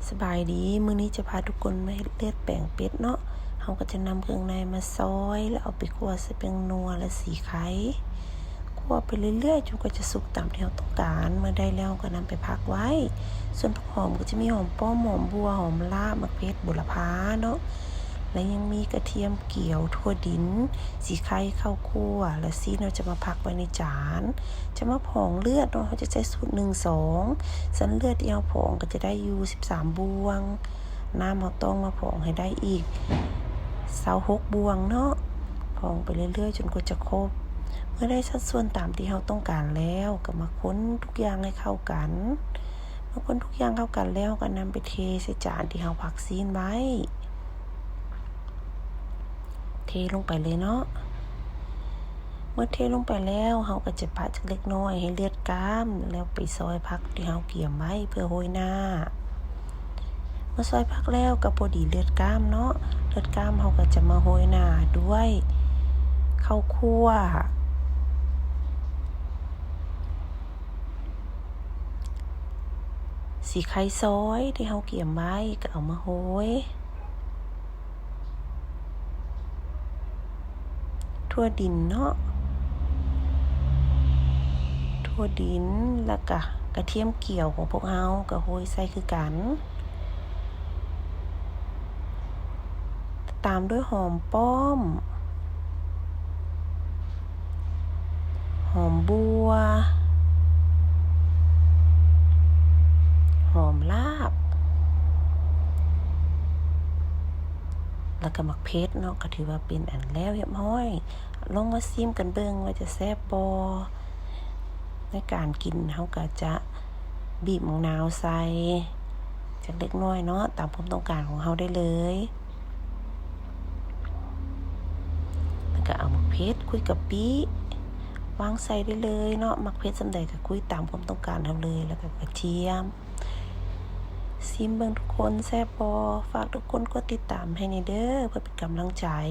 สบายดีมื้อนี้จะพาทุกคนมาเฮ็ดเลือดแป้งเป็ดเนาะเราก็จะนำเครื่องในมาซอยแล้วเอาไปคั่วใส่แป้งนัวและสีไข่คั่วไปเรื่อยๆจนกว่าจะสุกตามที่เราต้องการเมื่อได้แล้วก็นำไปพักไว้ส่วนผักหอมก็จะมีหอมป้อมหอมบัวหอมลาบมะเขือบุรพาเนาะและยังมีกระเทียมเกี่ยวถั่วดินสีไข่ข้าวคั่วและซีเราจะมาพักไว้ในจานจะมาผองเลือดเนาะเราจะใช้สูตร1-2สันเลือดที่เราผองก็จะได้อยู่13บวงน้ำเราต้องมาผองให้ได้อีก26บวงเนาะผองไปเรื่อยๆจนกว่าจะครบเมื่อได้สัดส่วนตามที่เราต้องการแล้วก็มาค้นทุกอย่างให้เข้ากันเมื่อค้นทุกอย่างเข้ากันแล้วก็นำไปเทใส่จานที่เราพักซีนไว้เทลงไปเลยเนาะเมื่อเทลงไปแล้วเราก็จะผัดเล็กน้อยให้เลือดก้ามแล้วไปซอยผักที่เราเกี่ยมไว้เพื่อโรยหน้าเมื่อซอยผักแล้วก็พอดีเลือดก้ามเนาะเลือดก้ามเราก็จะมาโรยหน้าด้วยข้าวคั่วสีไข่ซอยที่เราเกี่ยมไว้ก็เอามาโรยถั่วดินเนาะถั่วดินแล้วก็กระเทียมเกี่ยวของพวกเราก็โรยใส่คือกันตามด้วยหอมป้อมหอมบัวหอมลาบแล้วก็มักเพชรเนาะก็ถือว่าเป็นอันแล้วเรียบร้อยลองมาซิมกันเบิ่งว่าจะแซ่บบ่ในการกินเราก็จะบีบมะนาวใส่จากเล็กน้อยเนาะตามความต้องการของเราได้เลยแล้วก็เอามักเพชรคุยกับปีวางใส่ได้เลยเนาะมักเพชรสำใดก็คุยตามความต้องการเราเลยแล้วก็กระเทียมซิมเบิ่งทุกคนแซ่บบ่ฝากทุกคนกดติดตามให้ในเด้อเพื่อเป็นกำลังใจ